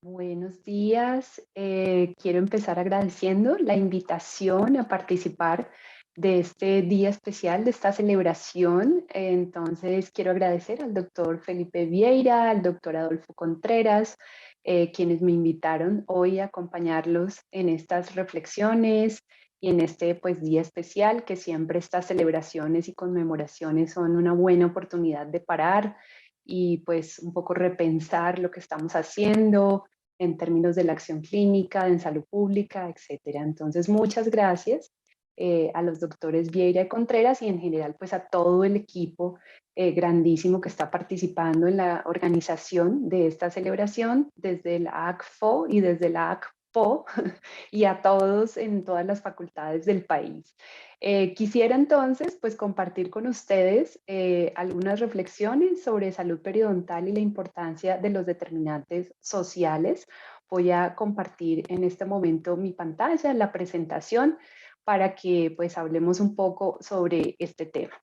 Buenos días. Quiero empezar agradeciendo la invitación a participar de este día especial, de esta celebración. Entonces, quiero agradecer al doctor Felipe Vieira, al doctor Adolfo Contreras, quienes me invitaron hoy a acompañarlos en estas reflexiones y en este día especial, que siempre estas celebraciones y conmemoraciones son una buena oportunidad de parar y pues un poco repensar lo que estamos haciendo en términos de la acción clínica, en salud pública, etcétera. Entonces, muchas gracias a los doctores Vieira y Contreras y en general pues a todo el equipo grandísimo que está participando en la organización de esta celebración, desde la ACFO y desde la ACPO y a todos en todas las facultades del país. Quisiera entonces pues compartir con ustedes algunas reflexiones sobre salud periodontal y la importancia de los determinantes sociales. Voy a compartir en este momento mi pantalla, la presentación, para que pues hablemos un poco sobre este tema.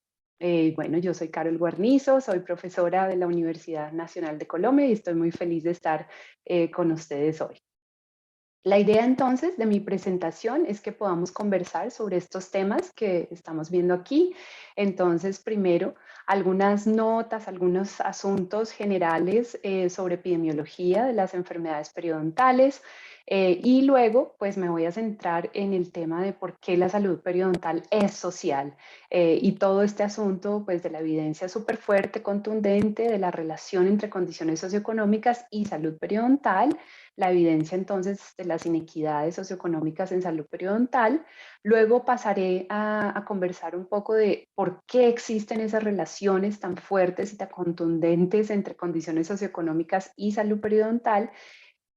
Bueno, yo soy Carol Guarnizo, soy profesora de la Universidad Nacional de Colombia y estoy muy feliz de estar con ustedes hoy. La idea entonces de mi presentación es que podamos conversar sobre estos temas que estamos viendo aquí. Entonces, primero, algunas notas, algunos asuntos generales sobre epidemiología de las enfermedades periodontales y luego, pues me voy a centrar en el tema de por qué la salud periodontal es social y todo este asunto, pues de la evidencia súper fuerte, contundente de la relación entre condiciones socioeconómicas y salud periodontal, la evidencia entonces de las inequidades socioeconómicas en salud periodontal. Luego pasaré a conversar un poco de por qué existen esas relaciones tan fuertes y tan contundentes entre condiciones socioeconómicas y salud periodontal.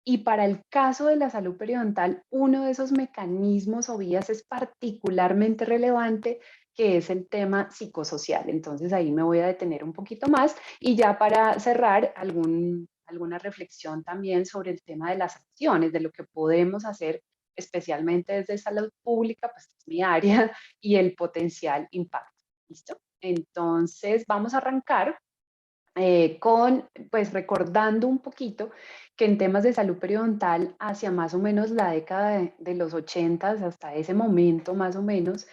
Y para el caso de la salud periodontal, uno de esos mecanismos o vías es particularmente relevante, que es el tema psicosocial. Entonces ahí me voy a detener un poquito más y ya para cerrar alguna reflexión también sobre el tema de las acciones, de lo que podemos hacer especialmente desde salud pública, pues es mi área, y el potencial impacto. ¿Listo? Entonces vamos a arrancar pues recordando un poquito que en temas de salud periodontal, hacia más o menos la década de los 80, hasta ese momento más o menos,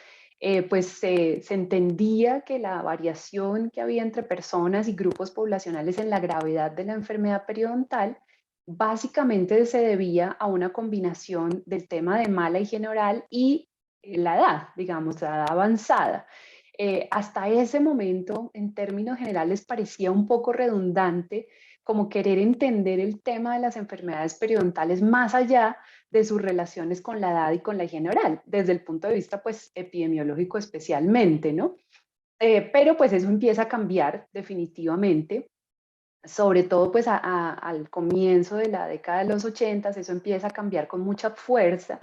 pues se entendía que la variación que había entre personas y grupos poblacionales en la gravedad de la enfermedad periodontal básicamente se debía a una combinación del tema de mala higiene oral y la edad, digamos, la edad avanzada. Hasta ese momento, en términos generales, parecía un poco redundante como querer entender el tema de las enfermedades periodontales más allá de sus relaciones con la edad y con la higiene oral, desde el punto de vista pues epidemiológico especialmente, ¿no? Pero pues eso empieza a cambiar definitivamente, sobre todo pues al comienzo de la década de los 80, eso empieza a cambiar con mucha fuerza.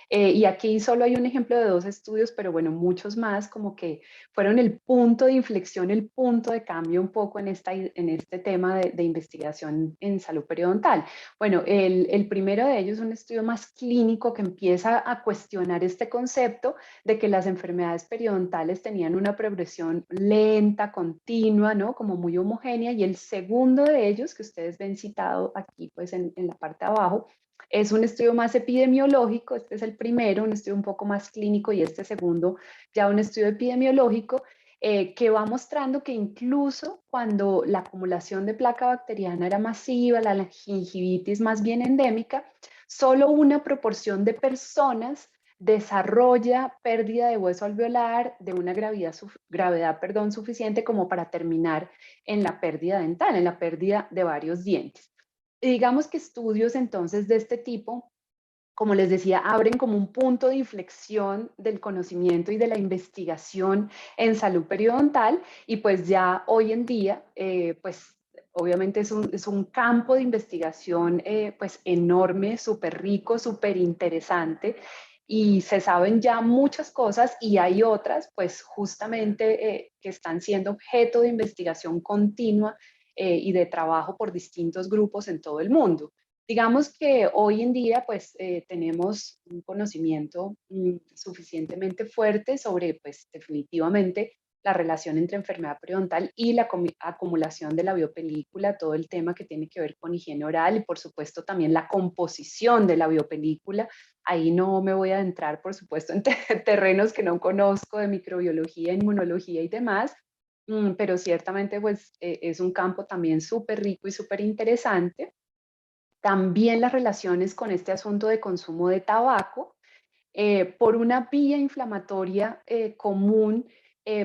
Y aquí solo hay un ejemplo de dos estudios, pero bueno, muchos más como que fueron el punto de inflexión, el punto de cambio un poco en este tema de investigación en salud periodontal. Bueno, el primero de ellos es un estudio más clínico que empieza a cuestionar este concepto de que las enfermedades periodontales tenían una progresión lenta, continua, ¿no? Como muy homogénea. Y el segundo de ellos, que ustedes ven citado aquí, pues en la parte de abajo, es un estudio más epidemiológico. Este es el primero, un estudio un poco más clínico, y este segundo ya un estudio epidemiológico que va mostrando que incluso cuando la acumulación de placa bacteriana era masiva, la gingivitis más bien endémica, solo una proporción de personas desarrolla pérdida de hueso alveolar de una gravedad suficiente como para terminar en la pérdida dental, en la pérdida de varios dientes. Y digamos que estudios entonces de este tipo, como les decía, abren como un punto de inflexión del conocimiento y de la investigación en salud periodontal, y pues ya hoy en día, pues obviamente es un campo de investigación pues enorme, súper rico, súper interesante, y se saben ya muchas cosas y hay otras pues justamente que están siendo objeto de investigación continua y de trabajo por distintos grupos en todo el mundo. Digamos que hoy en día pues tenemos un conocimiento suficientemente fuerte sobre pues definitivamente la relación entre enfermedad periodontal y la acumulación de la biopelícula, todo el tema que tiene que ver con higiene oral y por supuesto también la composición de la biopelícula. Ahí no me voy a adentrar, por supuesto, en terrenos que no conozco de microbiología, inmunología y demás, pero ciertamente pues es un campo también súper rico y súper interesante. También las relaciones con este asunto de consumo de tabaco, por una vía inflamatoria común,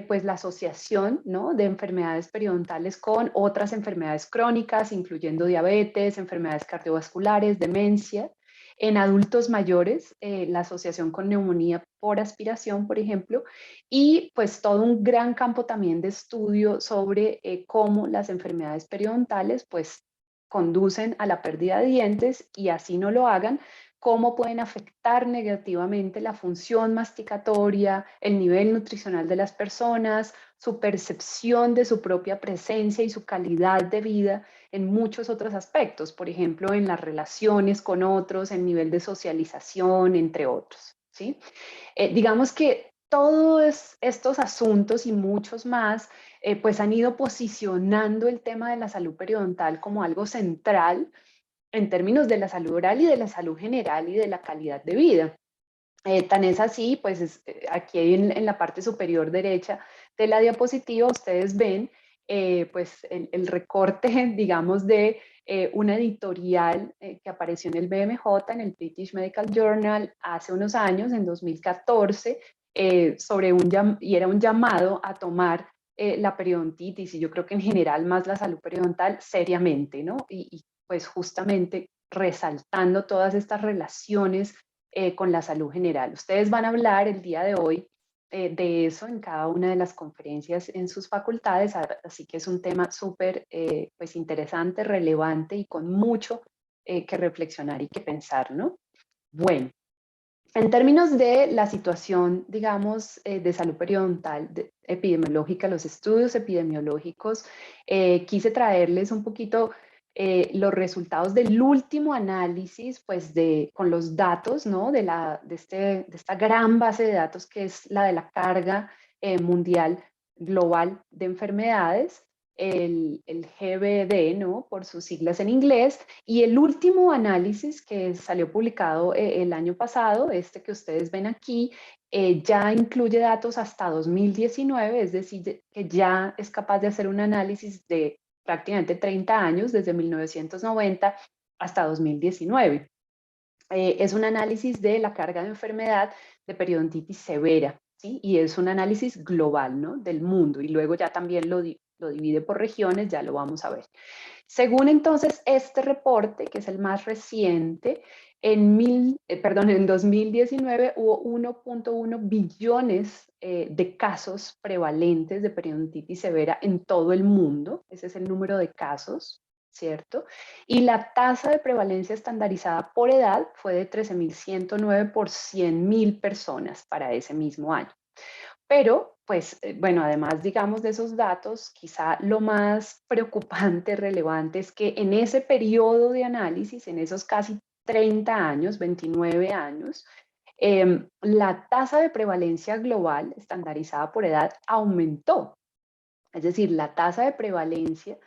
pues la asociación, ¿no?, de enfermedades periodontales con otras enfermedades crónicas, incluyendo diabetes, enfermedades cardiovasculares, demencia. En adultos mayores, la asociación con neumonía por aspiración, por ejemplo, y pues todo un gran campo también de estudio sobre cómo las enfermedades periodontales pues conducen a la pérdida de dientes y así no lo hagan, cómo pueden afectar negativamente la función masticatoria, el nivel nutricional de las personas, su percepción de su propia presencia y su calidad de vida en muchos otros aspectos, por ejemplo, en las relaciones con otros, en nivel de socialización, entre otros, ¿sí? Digamos que todos estos asuntos y muchos más, pues han ido posicionando el tema de la salud periodontal como algo central en términos de la salud oral y de la salud general y de la calidad de vida. Tan es así, pues aquí en la parte superior derecha de la diapositiva ustedes ven pues el recorte, digamos, de una editorial que apareció en el BMJ, en el British Medical Journal, hace unos años, en 2014, sobre y era un llamado a tomar la periodontitis y yo creo que en general más la salud periodontal seriamente, ¿no? Y pues justamente resaltando todas estas relaciones con la salud general. Ustedes van a hablar el día de hoy de eso en cada una de las conferencias en sus facultades, así que es un tema súper pues interesante, relevante y con mucho que reflexionar y que pensar, ¿no? Bueno, en términos de la situación, digamos, de salud periodontal epidemiológica, los estudios epidemiológicos, quise traerles un poquito los resultados del último análisis, pues con los datos, ¿no? De esta gran base de datos que es la de la carga mundial global de enfermedades, el GBD, ¿no? Por sus siglas en inglés, y el último análisis que salió publicado el año pasado, este que ustedes ven aquí, ya incluye datos hasta 2019, es decir, que ya es capaz de hacer un análisis de prácticamente 30 años, desde 1990 hasta 2019. Es un análisis de la carga de enfermedad de periodontitis severa, ¿sí? Y es un análisis global, ¿no? Del mundo, y luego ya también lo divide por regiones, ya lo vamos a ver. Según entonces este reporte, que es el más reciente, en 2019 hubo 1.1 billones de casos prevalentes de periodontitis severa en todo el mundo. Ese es el número de casos, ¿cierto? Y la tasa de prevalencia estandarizada por edad fue de 13.109 por 100.000 personas para ese mismo año. Pero, pues, bueno, además, digamos, de esos datos, quizá lo más preocupante, relevante, es que en ese periodo de análisis, en esos casi 30 años, 29 años, la tasa de prevalencia global estandarizada por edad aumentó. Es decir, la tasa de prevalencia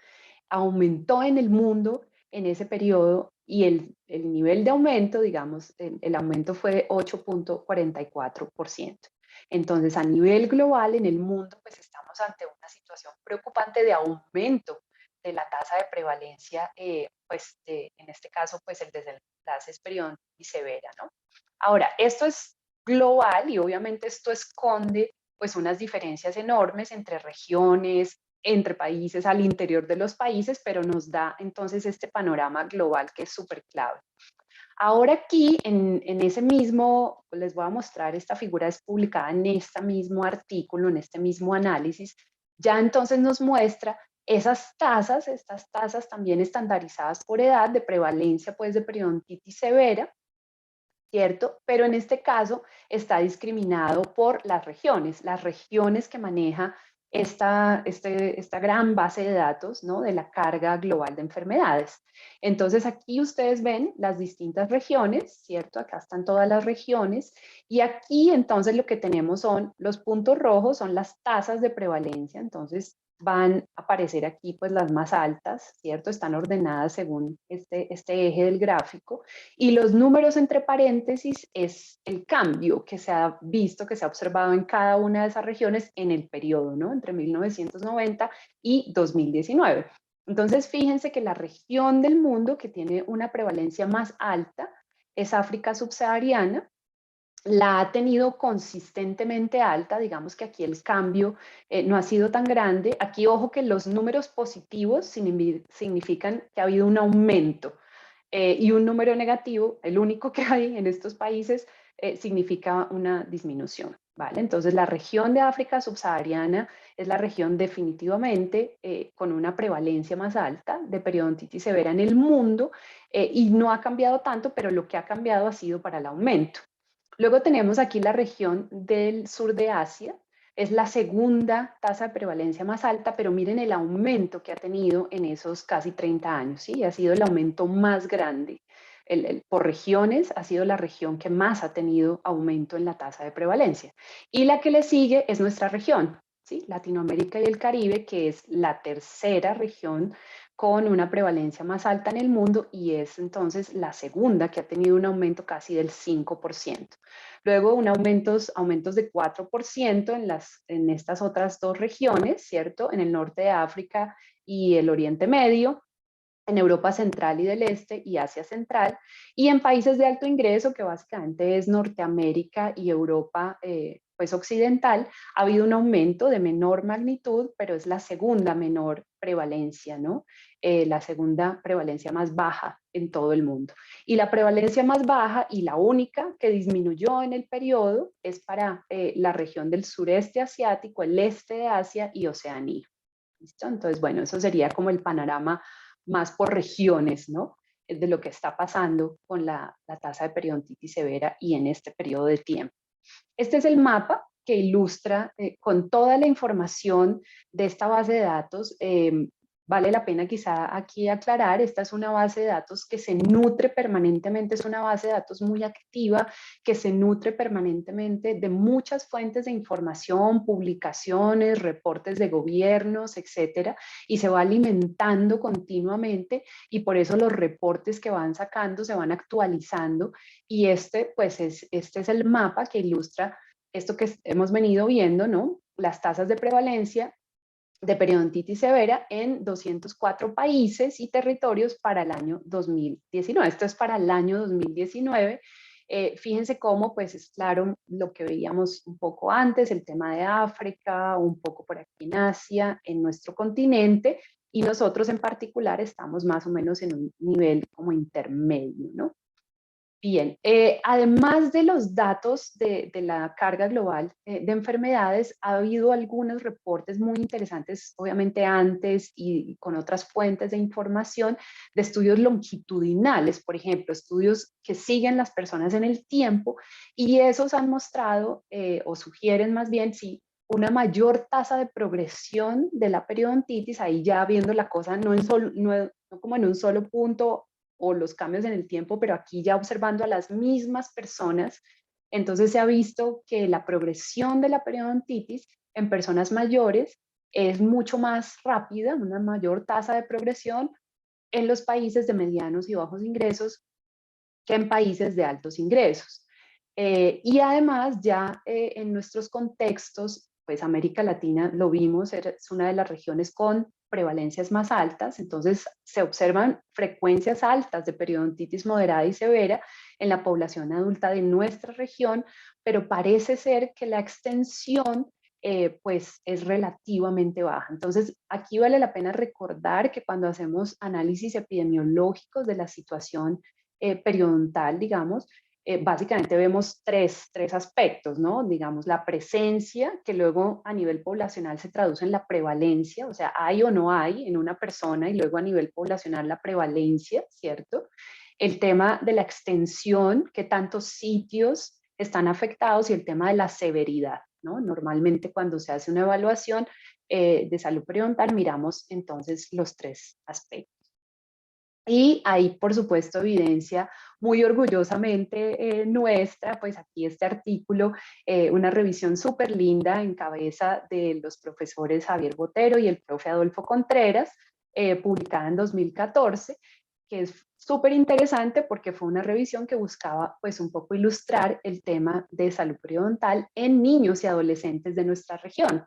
aumentó en el mundo en ese periodo y el nivel de aumento, digamos, el aumento fue de 8.44%. Entonces, a nivel global, en el mundo, pues estamos ante una situación preocupante de aumento de la tasa de prevalencia, en este caso, pues el desenlace es periodontitis severa, ¿no? Ahora, esto es global y obviamente esto esconde pues unas diferencias enormes entre regiones, entre países, al interior de los países, pero nos da entonces este panorama global que es súper clave. Ahora aquí, en ese mismo, les voy a mostrar, esta figura es publicada en este mismo artículo, en este mismo análisis, ya entonces nos muestra esas tasas, estas tasas también estandarizadas por edad de prevalencia pues de periodontitis severa, ¿cierto? Pero en este caso está discriminado por las regiones que maneja esta gran base de datos, ¿no?, de la carga global de enfermedades. Entonces aquí ustedes ven las distintas regiones, ¿cierto? Acá están todas las regiones y aquí entonces lo que tenemos son los puntos rojos, son las tasas de prevalencia, entonces van a aparecer aquí pues las más altas, ¿cierto? Están ordenadas según este eje del gráfico y los números entre paréntesis es el cambio que se ha visto, que se ha observado en cada una de esas regiones en el periodo, ¿no?, entre 1990 y 2019. Entonces, fíjense que la región del mundo que tiene una prevalencia más alta es África subsahariana, la ha tenido consistentemente alta, digamos que aquí el cambio no ha sido tan grande. Aquí, ojo que los números positivos significan que ha habido un aumento y un número negativo, el único que hay en estos países, significa una disminución, ¿vale? Entonces, la región de África subsahariana es la región definitivamente con una prevalencia más alta de periodontitis severa en el mundo y no ha cambiado tanto, pero lo que ha cambiado ha sido para el aumento. Luego tenemos aquí la región del sur de Asia, es la segunda tasa de prevalencia más alta, pero miren el aumento que ha tenido en esos casi 30 años, ¿sí? Ha sido el aumento más grande. Por regiones ha sido la región que más ha tenido aumento en la tasa de prevalencia. Y la que le sigue es nuestra región, ¿sí? Latinoamérica y el Caribe, que es la tercera región con una prevalencia más alta en el mundo y es entonces la segunda que ha tenido un aumento casi del 5%. Luego aumentos de 4% en estas otras dos regiones, ¿cierto? En el norte de África y el Oriente Medio, en Europa Central y del Este y Asia Central, y en países de alto ingreso, que básicamente es Norteamérica y Europa pues occidental, ha habido un aumento de menor magnitud, pero es la segunda menor prevalencia, ¿no? La segunda prevalencia más baja en todo el mundo. Y la prevalencia más baja y la única que disminuyó en el periodo es para la región del sureste asiático, el este de Asia y Oceanía. ¿Listo? Entonces, bueno, eso sería como el panorama más por regiones, ¿no?, de lo que está pasando con la tasa de periodontitis severa y en este periodo de tiempo. Este es el mapa que ilustra con toda la información de esta base de datos. Vale la pena quizá aquí aclarar, esta es una base de datos que se nutre permanentemente, es una base de datos muy activa, que se nutre permanentemente de muchas fuentes de información, publicaciones, reportes de gobiernos, etcétera, y se va alimentando continuamente y por eso los reportes que van sacando se van actualizando y este es el mapa que ilustra esto que hemos venido viendo, ¿no? Las tasas de prevalencia de periodontitis severa en 204 países y territorios para el año 2019. Esto es para el año 2019. Fíjense cómo, pues es claro lo que veíamos un poco antes, el tema de África, un poco por aquí en Asia, en nuestro continente, y nosotros en particular estamos más o menos en un nivel como intermedio, ¿no? Bien, además de los datos de la carga global de enfermedades, ha habido algunos reportes muy interesantes, obviamente antes y con otras fuentes de información, de estudios longitudinales, por ejemplo, estudios que siguen las personas en el tiempo y esos han mostrado o sugieren más bien, sí, una mayor tasa de progresión de la periodontitis, ahí ya viendo la cosa no como en un solo punto o los cambios en el tiempo, pero aquí ya observando a las mismas personas, entonces se ha visto que la progresión de la periodontitis en personas mayores es mucho más rápida, una mayor tasa de progresión en los países de medianos y bajos ingresos que en países de altos ingresos. Y además ya en nuestros contextos, pues América Latina lo vimos, es una de las regiones con prevalencias más altas, entonces se observan frecuencias altas de periodontitis moderada y severa en la población adulta de nuestra región, pero parece ser que la extensión pues es relativamente baja. Entonces aquí vale la pena recordar que cuando hacemos análisis epidemiológicos de la situación periodontal, digamos, básicamente vemos tres aspectos, ¿no? Digamos, la presencia, que luego a nivel poblacional se traduce en la prevalencia, o sea, hay o no hay en una persona, y luego a nivel poblacional la prevalencia, ¿cierto? El tema de la extensión, qué tantos sitios están afectados, y el tema de la severidad, ¿no? Normalmente cuando se hace una evaluación, de salud periodontal, miramos entonces los tres aspectos. Y hay, por supuesto, evidencia muy orgullosamente nuestra, pues aquí este artículo, una revisión súper linda en cabeza de los profesores Javier Botero y el profe Adolfo Contreras, publicada en 2014, que es súper interesante porque fue una revisión que buscaba pues un poco ilustrar el tema de salud periodontal en niños y adolescentes de nuestra región.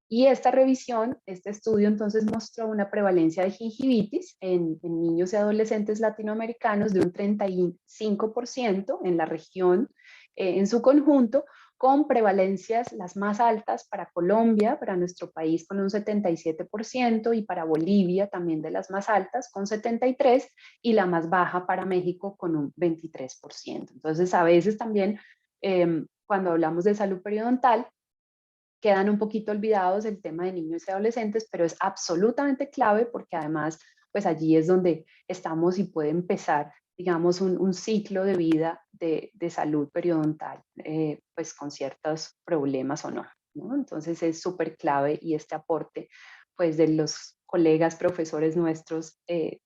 Y esta revisión, este estudio entonces mostró una prevalencia de gingivitis en niños y adolescentes latinoamericanos de un 35% en la región en su conjunto, con prevalencias las más altas para Colombia, para nuestro país con un 77% y para Bolivia también de las más altas con 73% y la más baja para México con un 23%. Entonces a veces también cuando hablamos de salud periodontal, quedan un poquito olvidados el tema de niños y adolescentes, pero es absolutamente clave porque además, pues allí es donde estamos y puede empezar, digamos, un ciclo de vida de salud periodontal, pues con ciertos problemas o no, ¿no? Entonces es súper clave y este aporte, pues de los colegas profesores nuestros,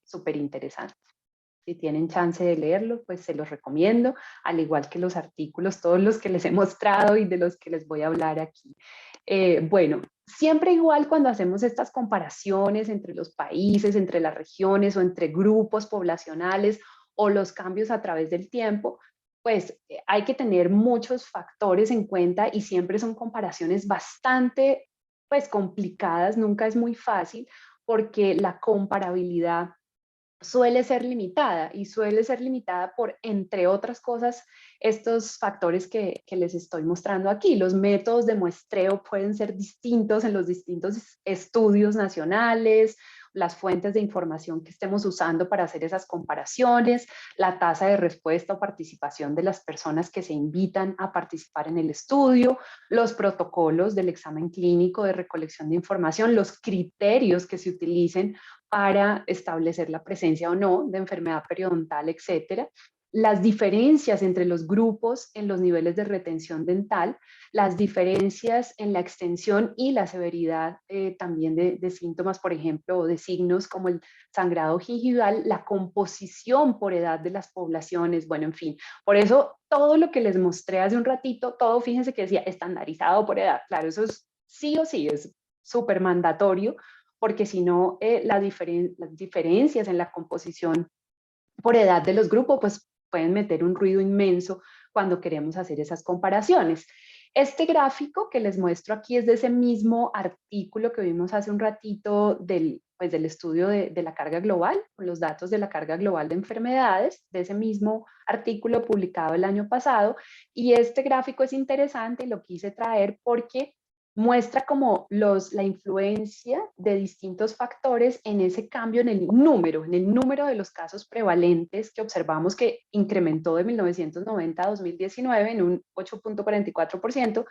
súper interesante. Si tienen chance de leerlo, pues se los recomiendo, al igual que los artículos, todos los que les he mostrado y de los que les voy a hablar aquí. Bueno, siempre igual cuando hacemos estas comparaciones entre los países, entre las regiones o entre grupos poblacionales o los cambios a través del tiempo, pues hay que tener muchos factores en cuenta y siempre son comparaciones bastante pues complicadas, nunca es muy fácil porque la comparabilidad suele ser limitada y suele ser limitada por, entre otras cosas, estos factores que les estoy mostrando aquí. Los métodos de muestreo pueden ser distintos en los distintos estudios nacionales, las fuentes de información que estemos usando para hacer esas comparaciones, la tasa de respuesta o participación de las personas que se invitan a participar en el estudio, los protocolos del examen clínico de recolección de información, los criterios que se utilicen para establecer la presencia o no de enfermedad periodontal, etcétera. Las diferencias entre los grupos en los niveles de retención dental, las diferencias en la extensión y la severidad también de síntomas, por ejemplo, o de signos como el sangrado gingival, la composición por edad de las poblaciones, bueno, en fin. Por eso, todo lo que les mostré hace un ratito, todo, fíjense que decía estandarizado por edad. Claro, eso es sí o sí, es súper mandatorio, porque si no, las diferencias en la composición por edad de los grupos, pues pueden meter un ruido inmenso cuando queremos hacer esas comparaciones. Este gráfico que les muestro aquí es de ese mismo artículo que vimos hace un ratito pues del estudio de la carga global, con los datos de la carga global de enfermedades, de ese mismo artículo publicado el año pasado. Y este gráfico es interesante y lo quise traer porque muestra como la influencia de distintos factores en ese cambio en el número de los casos prevalentes que observamos que incrementó de 1990 a 2019 en un 8.44%,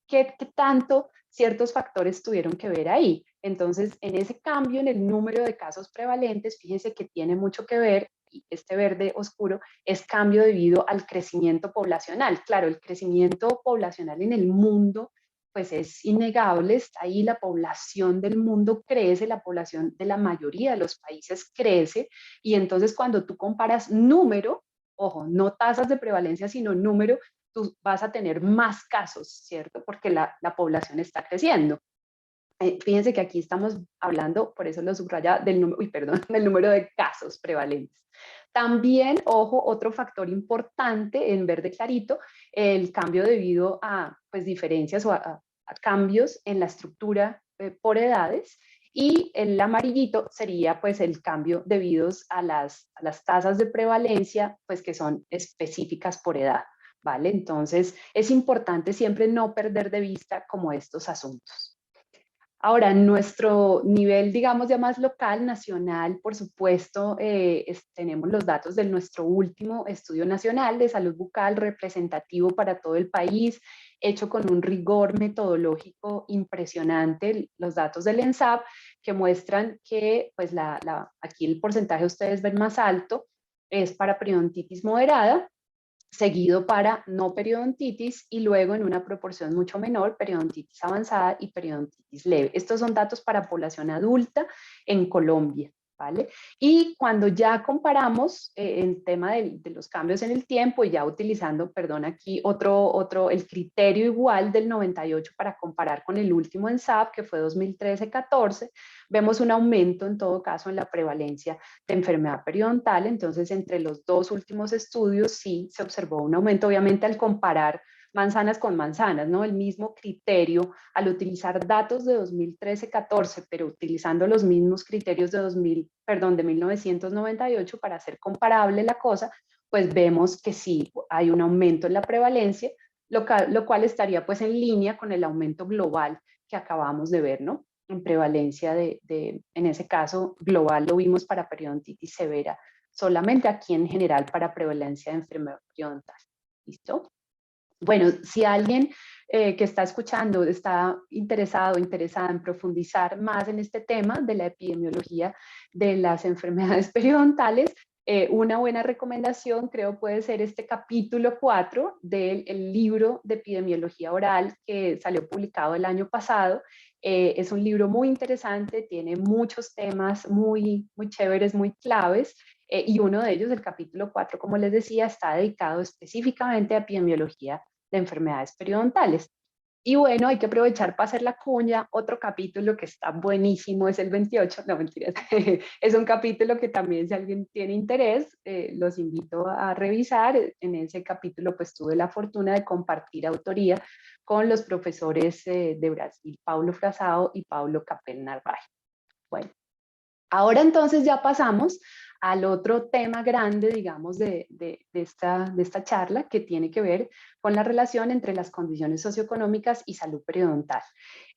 ¿qué tanto ciertos factores tuvieron que ver ahí? Entonces, en ese cambio en el número de casos prevalentes, fíjense que tiene mucho que ver, y este verde oscuro es cambio debido al crecimiento poblacional. Claro, el crecimiento poblacional en el mundo pues es innegable, está ahí, la población del mundo crece, la población de la mayoría de los países crece, y entonces cuando tú comparas número, ojo, no tasas de prevalencia, sino número, tú vas a tener más casos, ¿cierto? Porque la población está creciendo. Fíjense que aquí estamos hablando, por eso lo subraya, del número, perdón, del número de casos prevalentes. También, ojo, otro factor importante en verde clarito, el cambio debido a pues, diferencias o a cambios en la estructura por edades, y el amarillito sería pues el cambio debido a las tasas de prevalencia pues que son específicas por edad, ¿vale? Entonces es importante siempre no perder de vista como estos asuntos. Ahora, en nuestro nivel, digamos, ya más local, nacional, por supuesto, tenemos los datos de nuestro último estudio nacional de salud bucal representativo para todo el país, hecho con un rigor metodológico impresionante, los datos del ENSAP, que muestran que, pues, aquí el porcentaje ustedes ven más alto, es para periodontitis moderada, seguido para no periodontitis y luego en una proporción mucho menor periodontitis avanzada y periodontitis leve. Estos son datos para población adulta en Colombia, ¿vale? Y cuando ya comparamos el tema de los cambios en el tiempo y ya utilizando, perdón, aquí el criterio igual del 98 para comparar con el último ENSAF, que fue 2013-14, vemos un aumento en todo caso en la prevalencia de enfermedad periodontal. Entonces, entre los dos últimos estudios sí se observó un aumento, obviamente al comparar manzanas con manzanas, ¿no? El mismo criterio al utilizar datos de 2013-14, pero utilizando los mismos criterios de 1998 para hacer comparable la cosa, pues vemos que sí hay un aumento en la prevalencia, lo cual estaría pues en línea con el aumento global que acabamos de ver, ¿no? En prevalencia en ese caso global lo vimos para periodontitis severa, solamente aquí en general para prevalencia de enfermedad periodontal. ¿Listo? Bueno, si alguien que está escuchando está interesado o interesada en profundizar más en este tema de la epidemiología de las enfermedades periodontales, una buena recomendación creo puede ser este capítulo 4 del libro de epidemiología oral que salió publicado el año pasado. Es un libro muy interesante, tiene muchos temas muy chéveres, muy claves, y uno de ellos, el capítulo 4, como les decía, está dedicado específicamente a epidemiología de enfermedades periodontales. Y bueno, hay que aprovechar para hacer la cuña. Otro capítulo que está buenísimo es el 28, no mentiras, es un capítulo que también si alguien tiene interés, los invito a revisar. En ese capítulo pues tuve la fortuna de compartir autoría con los profesores de Brasil, Paulo Frazao y Paulo Capel Narváez. Bueno, ahora entonces ya pasamos al otro tema grande, digamos, de esta charla, que tiene que ver con la relación entre las condiciones socioeconómicas y salud periodontal.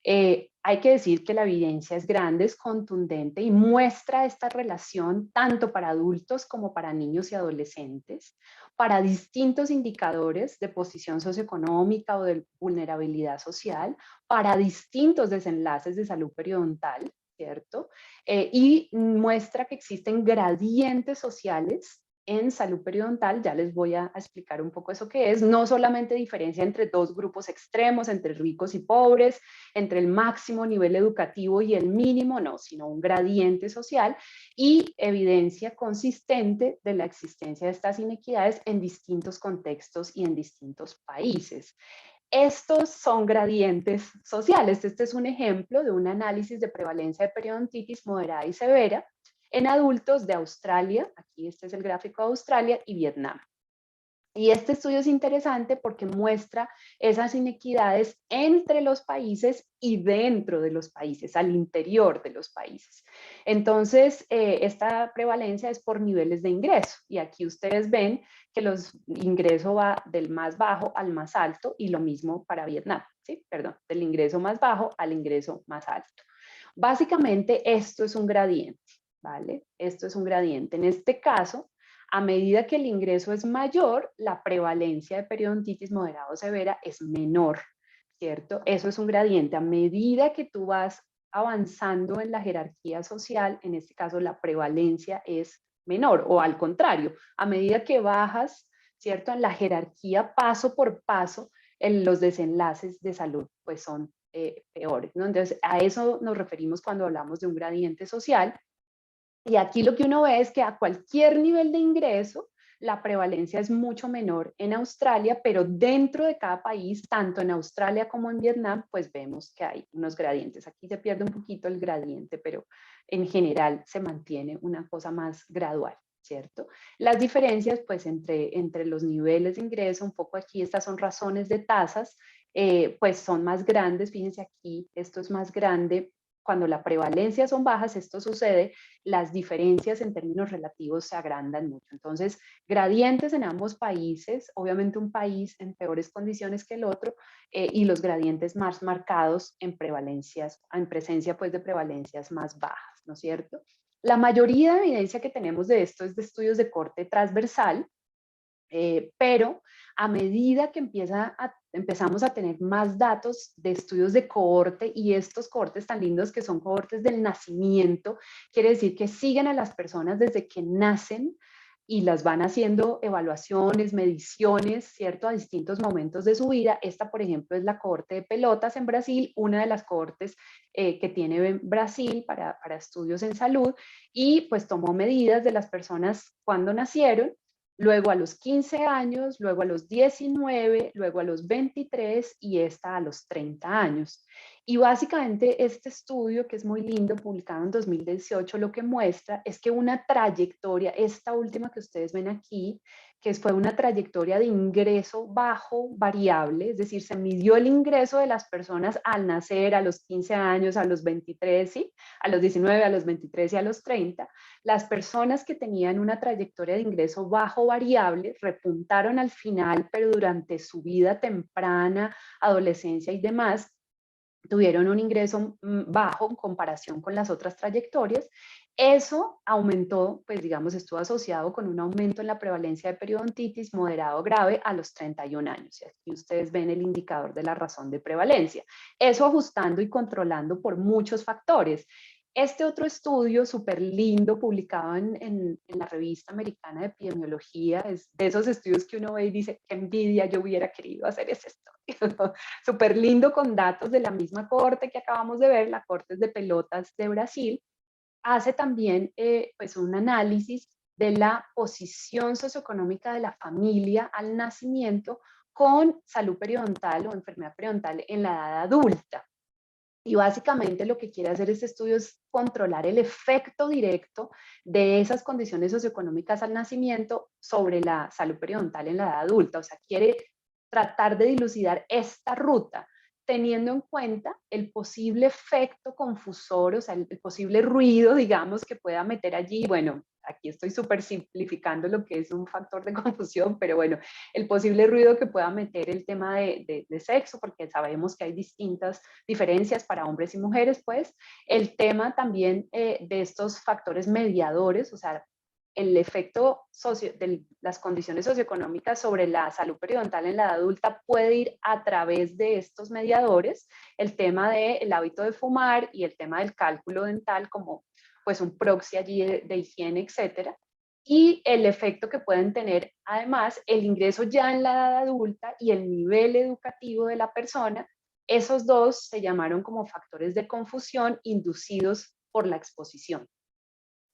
Hay que decir que la evidencia es grande, es contundente y muestra esta relación tanto para adultos como para niños y adolescentes, para distintos indicadores de posición socioeconómica o de vulnerabilidad social, para distintos desenlaces de salud periodontal, ¿cierto? Y muestra que existen gradientes sociales en salud periodontal. Ya les voy a explicar un poco eso que es. No solamente diferencia entre dos grupos extremos, entre ricos y pobres, entre el máximo nivel educativo y el mínimo, no, sino un gradiente social y evidencia consistente de la existencia de estas inequidades en distintos contextos y en distintos países. Estos son gradientes sociales. Este es un ejemplo de un análisis de prevalencia de periodontitis moderada y severa en adultos de Australia, aquí este es el gráfico de Australia, y Vietnam. Y este estudio es interesante porque muestra esas inequidades entre los países y dentro de los países, al interior de los países. Entonces, esta prevalencia es por niveles de ingreso. Y aquí ustedes ven que los ingresos va del más bajo al más alto y lo mismo para Vietnam, ¿sí? Perdón, del ingreso más bajo al ingreso más alto. Básicamente, esto es un gradiente, ¿vale? Esto es un gradiente. En este caso, a medida que el ingreso es mayor, la prevalencia de periodontitis moderada o severa es menor, ¿cierto? Eso es un gradiente. A medida que tú vas avanzando en la jerarquía social, en este caso la prevalencia es menor, o al contrario, a medida que bajas, ¿cierto? En la jerarquía paso por paso, los desenlaces de salud pues son peores, ¿no? Entonces, a eso nos referimos cuando hablamos de un gradiente social. Y aquí lo que uno ve es que a cualquier nivel de ingreso, la prevalencia es mucho menor en Australia, pero dentro de cada país, tanto en Australia como en Vietnam, pues vemos que hay unos gradientes. Aquí se pierde un poquito el gradiente, pero en general se mantiene una cosa más gradual, ¿cierto? Las diferencias, pues, entre los niveles de ingreso, un poco aquí, estas son razones de tasas, pues son más grandes. Fíjense aquí, esto es más grande. Cuando la prevalencia son bajas, esto sucede, las diferencias en términos relativos se agrandan mucho. Entonces, gradientes en ambos países, obviamente un país en peores condiciones que el otro, y los gradientes más marcados en prevalencias, en presencia pues de prevalencias más bajas, ¿no es cierto? La mayoría de evidencia que tenemos de esto es de estudios de corte transversal, pero a medida que empezamos a tener más datos de estudios de cohorte, y estos cohortes tan lindos que son cohortes del nacimiento, quiere decir que siguen a las personas desde que nacen y las van haciendo evaluaciones, mediciones, ¿cierto? A distintos momentos de su vida. Esta, por ejemplo, es la cohorte de Pelotas en Brasil, una de las cohortes que tiene Brasil para estudios en salud, y pues tomó medidas de las personas cuando nacieron, luego a los 15 años, luego a los 19, luego a los 23 y esta a los 30 años. Y básicamente este estudio, que es muy lindo, publicado en 2018, lo que muestra es que una trayectoria, esta última que ustedes ven aquí, que fue una trayectoria de ingreso bajo variable, es decir, se midió el ingreso de las personas al nacer, a los 15 años, a los 23, ¿sí? A los 19, a los 23 y a los 30. Las personas que tenían una trayectoria de ingreso bajo variable repuntaron al final, pero durante su vida temprana, adolescencia y demás, tuvieron un ingreso bajo en comparación con las otras trayectorias. Eso aumentó, pues digamos, estuvo asociado con un aumento en la prevalencia de periodontitis moderado o grave a los 31 años. Y aquí ustedes ven el indicador de la razón de prevalencia. Eso ajustando y controlando por muchos factores. Este otro estudio súper lindo, publicado en la revista americana de epidemiología, es de esos estudios que uno ve y dice, qué envidia, yo hubiera querido hacer ese estudio. Súper lindo, con datos de la misma corte que acabamos de ver, la Corte de Pelotas de Brasil. Hace también pues un análisis de la posición socioeconómica de la familia al nacimiento con salud periodontal o enfermedad periodontal en la edad adulta. Y básicamente lo que quiere hacer este estudio es controlar el efecto directo de esas condiciones socioeconómicas al nacimiento sobre la salud periodontal en la edad adulta. O sea, quiere tratar de dilucidar esta ruta, teniendo en cuenta el posible efecto confusor, o sea, el posible ruido, digamos, que pueda meter allí. Bueno, aquí estoy súper simplificando lo que es un factor de confusión, pero bueno, el posible ruido que pueda meter el tema de sexo, porque sabemos que hay distintas diferencias para hombres y mujeres, pues, el tema también de estos factores mediadores, o sea, el efecto de las condiciones socioeconómicas sobre la salud periodontal en la edad adulta puede ir a través de estos mediadores, el tema del hábito de fumar y el tema del cálculo dental como pues un proxy allí de higiene, etcétera, y el efecto que pueden tener además el ingreso ya en la edad adulta y el nivel educativo de la persona. Esos dos se llamaron como factores de confusión inducidos por la exposición.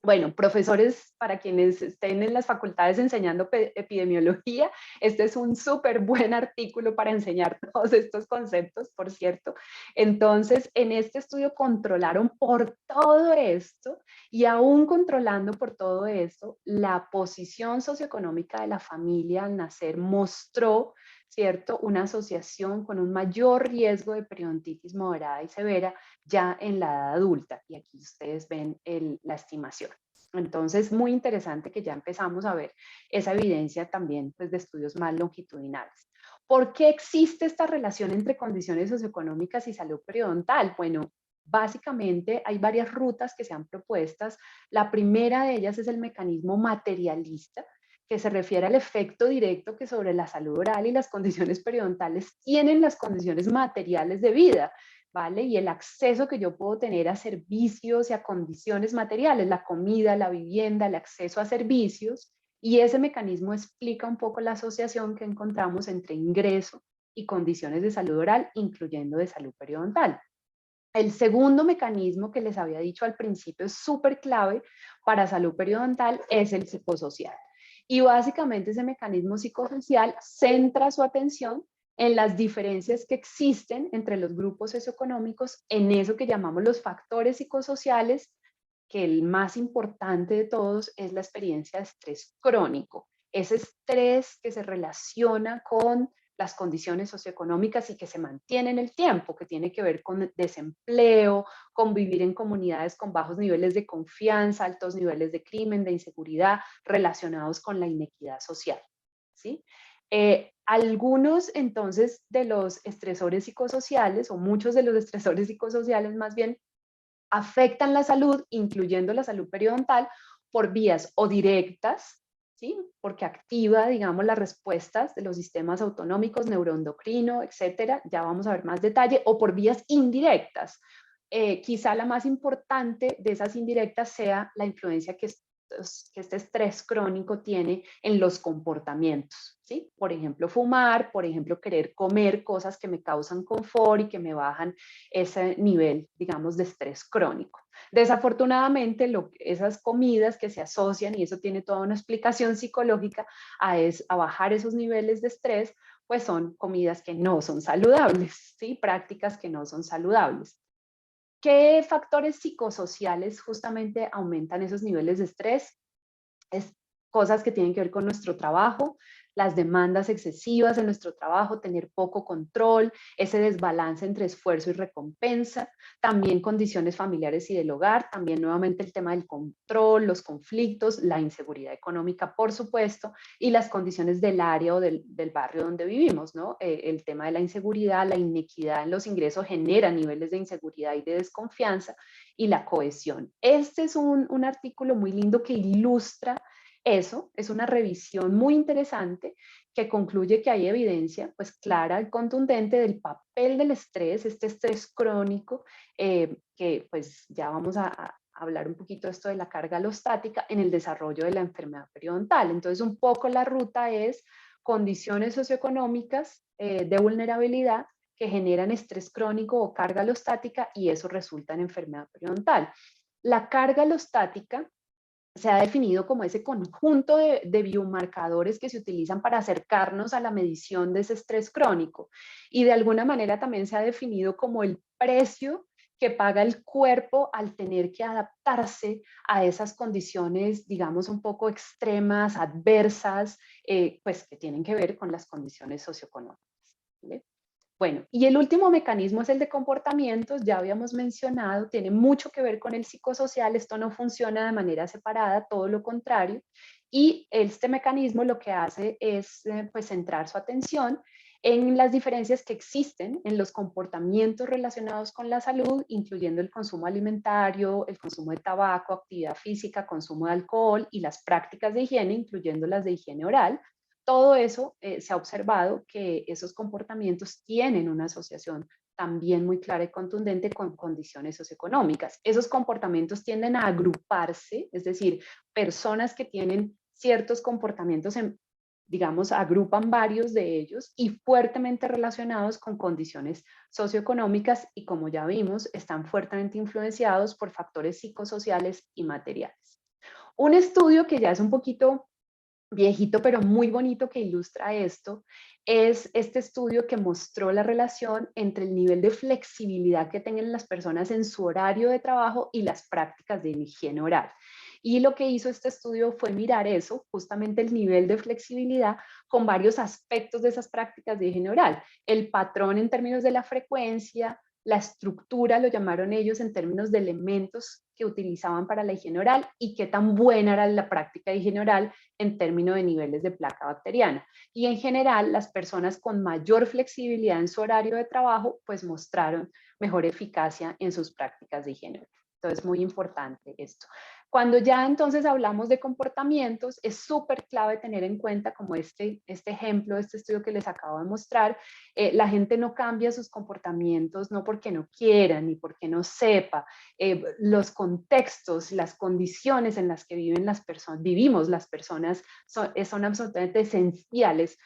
Bueno, profesores, para quienes estén en las facultades enseñando epidemiología, este es un súper buen artículo para enseñar todos estos conceptos, por cierto. Entonces, en este estudio controlaron por todo esto, y aún controlando por todo esto, la posición socioeconómica de la familia al nacer mostró, ¿cierto?, una asociación con un mayor riesgo de periodontitis moderada y severa ya en la edad adulta. Y aquí ustedes ven la estimación. Entonces, muy interesante que ya empezamos a ver esa evidencia también, pues, de estudios más longitudinales. ¿Por qué existe esta relación entre condiciones socioeconómicas y salud periodontal? Bueno, básicamente hay varias rutas que se han propuestas. La primera de ellas es el mecanismo materialista, que se refiere al efecto directo que sobre la salud oral y las condiciones periodontales tienen las condiciones materiales de vida, ¿vale? Y el acceso que yo puedo tener a servicios y a condiciones materiales, la comida, la vivienda, el acceso a servicios, y ese mecanismo explica un poco la asociación que encontramos entre ingreso y condiciones de salud oral, incluyendo de salud periodontal. El segundo mecanismo que les había dicho al principio es súper clave para salud periodontal, es el psicosocial. Y básicamente ese mecanismo psicosocial centra su atención en las diferencias que existen entre los grupos socioeconómicos en eso que llamamos los factores psicosociales, que el más importante de todos es la experiencia de estrés crónico. Ese estrés que se relaciona con las condiciones socioeconómicas y que se mantiene en el tiempo, que tiene que ver con desempleo, con vivir en comunidades con bajos niveles de confianza, altos niveles de crimen, de inseguridad, relacionados con la inequidad social, ¿sí? Algunos entonces de los estresores psicosociales, o muchos de los estresores psicosociales más bien, afectan la salud, incluyendo la salud periodontal, por vías o directas, ¿sí? Porque activa, digamos, las respuestas de los sistemas autonómicos, neuroendocrino, etcétera, ya vamos a ver más detalle, o por vías indirectas. Quizá la más importante de esas indirectas sea la influencia que que este estrés crónico tiene en los comportamientos, ¿sí? Por ejemplo, fumar, por ejemplo, querer comer cosas que me causan confort y que me bajan ese nivel, digamos, de estrés crónico. Desafortunadamente, esas comidas que se asocian, y eso tiene toda una explicación psicológica, a bajar esos niveles de estrés, pues son comidas que no son saludables, ¿sí? Prácticas que no son saludables. ¿Qué factores psicosociales justamente aumentan esos niveles de estrés? Es cosas que tienen que ver con nuestro trabajo, las demandas excesivas en nuestro trabajo, tener poco control, ese desbalance entre esfuerzo y recompensa, también condiciones familiares y del hogar, también nuevamente el tema del control, los conflictos, la inseguridad económica, por supuesto, y las condiciones del área o del barrio donde vivimos, ¿no? El tema de la inseguridad, la inequidad en los ingresos genera niveles de inseguridad y de desconfianza, y la cohesión. Este es un artículo muy lindo que ilustra eso, es una revisión muy interesante que concluye que hay evidencia pues clara y contundente del papel del estrés, este estrés crónico, que pues ya vamos a hablar un poquito de esto de la carga alostática en el desarrollo de la enfermedad periodontal. Entonces un poco la ruta es condiciones socioeconómicas de vulnerabilidad que generan estrés crónico o carga alostática y eso resulta en enfermedad periodontal. La carga alostática se ha definido como ese conjunto de biomarcadores que se utilizan para acercarnos a la medición de ese estrés crónico. Y de alguna manera también se ha definido como el precio que paga el cuerpo al tener que adaptarse a esas condiciones, digamos, un poco extremas, adversas, pues que tienen que ver con las condiciones socioeconómicas. ¿Vale? Bueno, y el último mecanismo es el de comportamientos, ya habíamos mencionado, tiene mucho que ver con el psicosocial, esto no funciona de manera separada, todo lo contrario, y este mecanismo lo que hace es pues centrar su atención en las diferencias que existen en los comportamientos relacionados con la salud, incluyendo el consumo alimentario, el consumo de tabaco, actividad física, consumo de alcohol y las prácticas de higiene, incluyendo las de higiene oral. Todo eso se ha observado que esos comportamientos tienen una asociación también muy clara y contundente con condiciones socioeconómicas. Esos comportamientos tienden a agruparse, es decir, personas que tienen ciertos comportamientos, digamos, agrupan varios de ellos y fuertemente relacionados con condiciones socioeconómicas y, como ya vimos, están fuertemente influenciados por factores psicosociales y materiales. Un estudio que ya es un poquito viejito pero muy bonito que ilustra esto, es este estudio que mostró la relación entre el nivel de flexibilidad que tengan las personas en su horario de trabajo y las prácticas de higiene oral. Y lo que hizo este estudio fue mirar eso, justamente el nivel de flexibilidad con varios aspectos de esas prácticas de higiene oral. El patrón en términos de la frecuencia, la estructura, lo llamaron ellos en términos de elementos que utilizaban para la higiene oral y qué tan buena era la práctica de higiene oral en términos de niveles de placa bacteriana. Y en general, las personas con mayor flexibilidad en su horario de trabajo, pues mostraron mejor eficacia en sus prácticas de higiene oral. Entonces, muy importante esto. Cuando ya entonces hablamos de comportamientos, es súper clave tener en cuenta como este ejemplo, este estudio que les acabo de mostrar, la gente no cambia sus comportamientos no porque no quiera ni porque no sepa, los contextos, las condiciones en las que vivimos las personas son absolutamente esenciales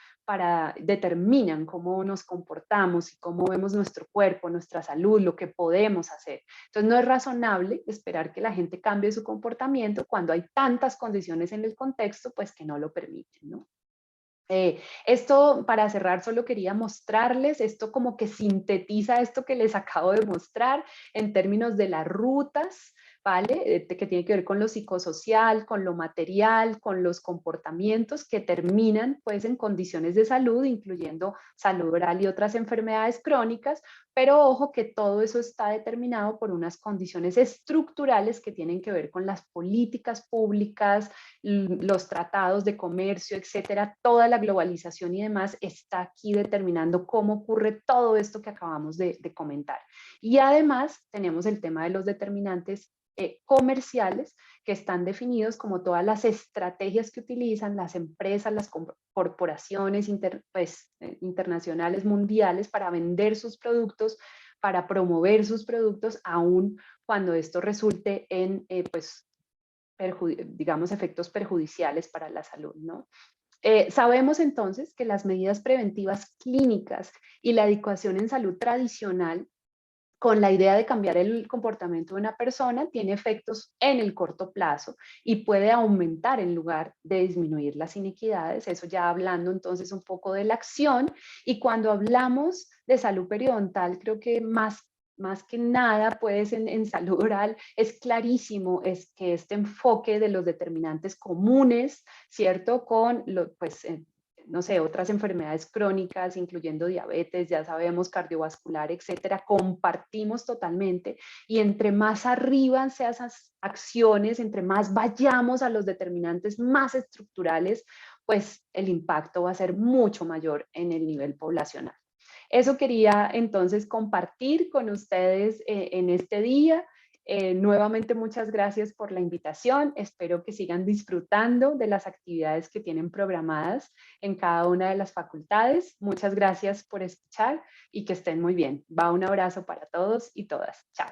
determinan cómo nos comportamos y cómo vemos nuestro cuerpo, nuestra salud, lo que podemos hacer. Entonces no es razonable esperar que la gente cambie su comportamiento cuando hay tantas condiciones en el contexto, pues que no lo permiten, ¿no? Esto, para cerrar, solo quería mostrarles, esto como que sintetiza esto que les acabo de mostrar en términos de las rutas, ¿vale? Que tiene que ver con lo psicosocial, con lo material, con los comportamientos que terminan pues en condiciones de salud, incluyendo salud oral y otras enfermedades crónicas, pero ojo que todo eso está determinado por unas condiciones estructurales que tienen que ver con las políticas públicas, los tratados de comercio, etcétera, toda la globalización y demás está aquí determinando cómo ocurre todo esto que acabamos de comentar. Y además tenemos el tema de los determinantes comerciales que están definidos como todas las estrategias que utilizan las empresas, las corporaciones internacionales, mundiales para vender sus productos, para promover sus productos, aun cuando esto resulte en pues digamos, efectos perjudiciales para la salud, ¿no? Sabemos entonces que las medidas preventivas clínicas y la educación en salud tradicional con la idea de cambiar el comportamiento de una persona, tiene efectos en el corto plazo y puede aumentar en lugar de disminuir las inequidades. Eso ya hablando entonces un poco de la acción. Y cuando hablamos de salud periodontal, creo que más que nada, pues en salud oral es clarísimo es que este enfoque de los determinantes comunes, ¿cierto? Con pues, no sé, otras enfermedades crónicas, incluyendo diabetes, ya sabemos, cardiovascular, etcétera, compartimos totalmente. Y entre más arriba sean esas acciones, entre más vayamos a los determinantes más estructurales, pues el impacto va a ser mucho mayor en el nivel poblacional. Eso quería entonces compartir con ustedes en este día. Nuevamente muchas gracias por la invitación. Espero que sigan disfrutando de las actividades que tienen programadas en cada una de las facultades. Muchas gracias por escuchar y que estén muy bien. Va un abrazo para todos y todas. Chao.